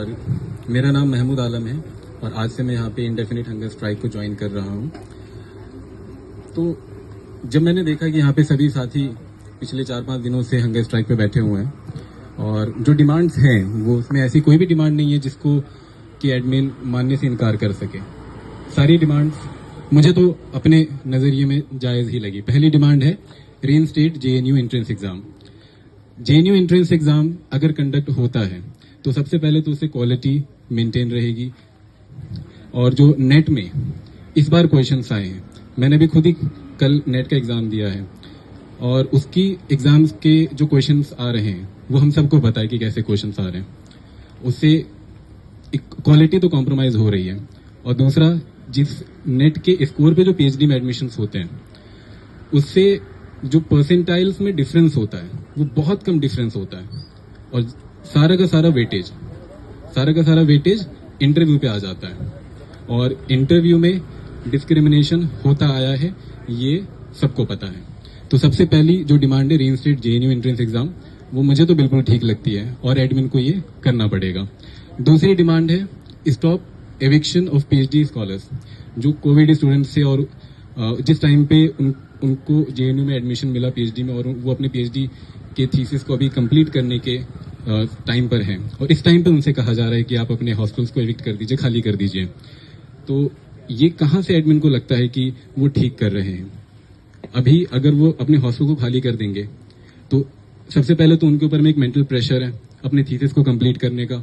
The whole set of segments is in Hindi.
और मेरा नाम महमूद आलम है और आज से मैं यहाँ पे इंडेफिनिट हंगर स्ट्राइक को ज्वाइन कर रहा हूँ। तो जब मैंने देखा कि यहाँ पे सभी साथी पिछले 4-5 दिनों से हंगर स्ट्राइक पे बैठे हुए हैं और जो डिमांड्स हैं वो उसमें ऐसी कोई भी डिमांड नहीं है जिसको कि एडमिन मानने से इनकार कर सके। सारी डिमांड्स मुझे तो अपने नज़रिए में जायज़ ही लगी। पहली डिमांड है reinstate JNU entrance exam. JNU entrance exam अगर कंडक्ट होता है तो सबसे पहले तो उससे क्वालिटी मेंटेन रहेगी और जो नेट में इस बार क्वेश्चंस आए हैं, मैंने भी खुद ही कल नेट का एग्ज़ाम दिया है और उसकी एग्ज़ाम्स के जो क्वेश्चंस आ रहे हैं वो हम सबको पता है कि कैसे क्वेश्चंस आ रहे हैं। उससे क्वालिटी तो कॉम्प्रोमाइज़ हो रही है और दूसरा जिस नेट के स्कोर पे जो पीएचडी में एडमिशन्स होते हैं उससे जो परसेंटाइल्स में डिफरेंस होता है वो बहुत कम डिफरेंस होता है और सारा का सारा वेटेज इंटरव्यू पे आ जाता है और इंटरव्यू में डिस्क्रिमिनेशन होता आया है, ये सबको पता है। तो सबसे पहली जो डिमांड है रीइंस्टेट जेएनयू एंट्रेंस एग्जाम, वो मुझे तो बिल्कुल ठीक लगती है और एडमिन को ये करना पड़ेगा। दूसरी डिमांड है stop eviction of PhD scholars. जो कोविड स्टूडेंट्स से और जिस टाइम पे उनको जेएनयू में एडमिशन मिला पीएचडी में और वो अपने पीएचडी के थीसिस को अभी कंप्लीट करने के टाइम पर हैं और इस टाइम पे उनसे कहा जा रहा है कि आप अपने हॉस्टल्स को एविक्ट कर दीजिए, खाली कर दीजिए। तो ये कहाँ से एडमिन को लगता है कि वो ठीक कर रहे हैं? अभी अगर वो अपने हॉस्टल को खाली कर देंगे तो सबसे पहले तो उनके ऊपर में एक मेंटल प्रेशर है अपने थीसिस को कंप्लीट करने का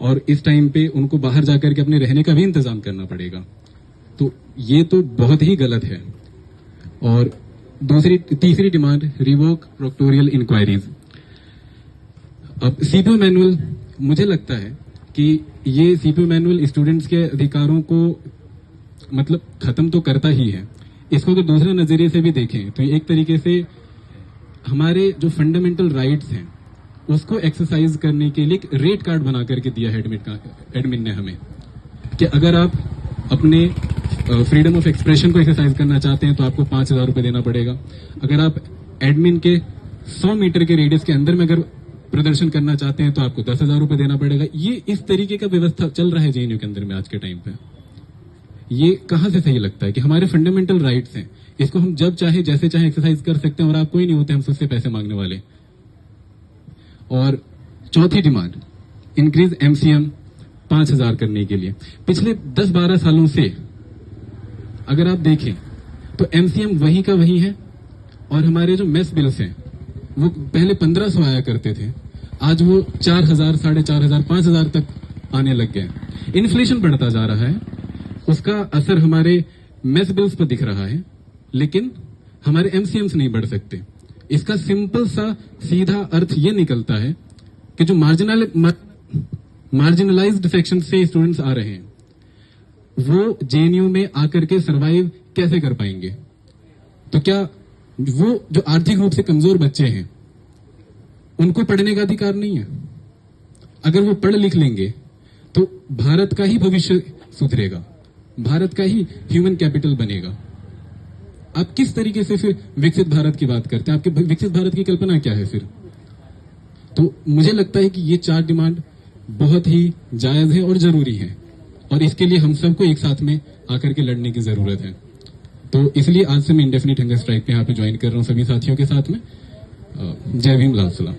और इस टाइम पे उनको बाहर जाकर के अपने रहने का भी इंतजाम करना पड़ेगा। तो ये तो बहुत ही गलत है। और तीसरी डिमांड रिवोक प्रोक्टोरियल इंक्वायरीज। अब सीपीयू मैनुअल, मुझे लगता है कि ये सीपीयू मैनुअल स्टूडेंट्स के अधिकारों को मतलब खत्म तो करता ही है। इसको अगर दूसरे नजरिए से भी देखें तो एक तरीके से हमारे जो फंडामेंटल राइट्स हैं उसको एक्सरसाइज करने के लिए एक रेट कार्ड बना करके दिया है एडमिन ने हमें कि अगर आप अपने फ्रीडम ऑफ एक्सप्रेशन को एक्सरसाइज करना चाहते हैं तो आपको 5,000 रुपए देना पड़ेगा। अगर आप एडमिन के 100 मीटर के रेडियस के अंदर में अगर प्रदर्शन करना चाहते हैं तो आपको 10,000 रुपए देना पड़ेगा। ये इस तरीके का व्यवस्था चल रहा है जेएनयू के अंदर में आज के टाइम पे। ये कहां से सही लगता है कि हमारे फंडामेंटल राइट्स हैं, इसको हम जब चाहे जैसे चाहे एक्सरसाइज कर सकते हैं और आप कोई नहीं होते हम सबसे पैसे मांगने वाले। और चौथी डिमांड इंक्रीज एमसीएम 5,000 करने के लिए। पिछले 10-12 सालों से अगर आप देखें तो एमसीएम वही का वही है और हमारे जो मेस बिल्स हैं वो पहले 1,500 आया करते थे, आज वो 4,000, 4,500, 5,000 तक आने लग गए। इन्फ्लेशन बढ़ता जा रहा है, उसका असर हमारे मेस बिल्स पर दिख रहा है, लेकिन हमारे एमसीएम्स नहीं बढ़ सकते। इसका सिंपल सा सीधा अर्थ ये निकलता है कि जो मार्जिनलाइज्ड सेक्शन से स्टूडेंट्स आ रहे हैं वो जेएनयू में आकर के सरवाइव कैसे कर पाएंगे? तो क्या वो जो आर्थिक रूप से कमजोर बच्चे हैं उनको पढ़ने का अधिकार नहीं है? अगर वो पढ़ लिख लेंगे तो भारत का ही भविष्य सुधरेगा, भारत का ही ह्यूमन कैपिटल बनेगा। आप किस तरीके से फिर विकसित भारत की बात करते हैं? आपके विकसित भारत की कल्पना क्या है फिर? तो मुझे लगता है कि ये 4 डिमांड बहुत ही जायज है और जरूरी है और इसके लिए हम सबको एक साथ में आकर के लड़ने की जरूरत है। तो इसलिए आज से मैं इंडेफिनिट हंगर स्ट्राइक पे यहाँ पे ज्वाइन कर रहा हूँ सभी साथियों के साथ में। जय भीम, लाल सलाम।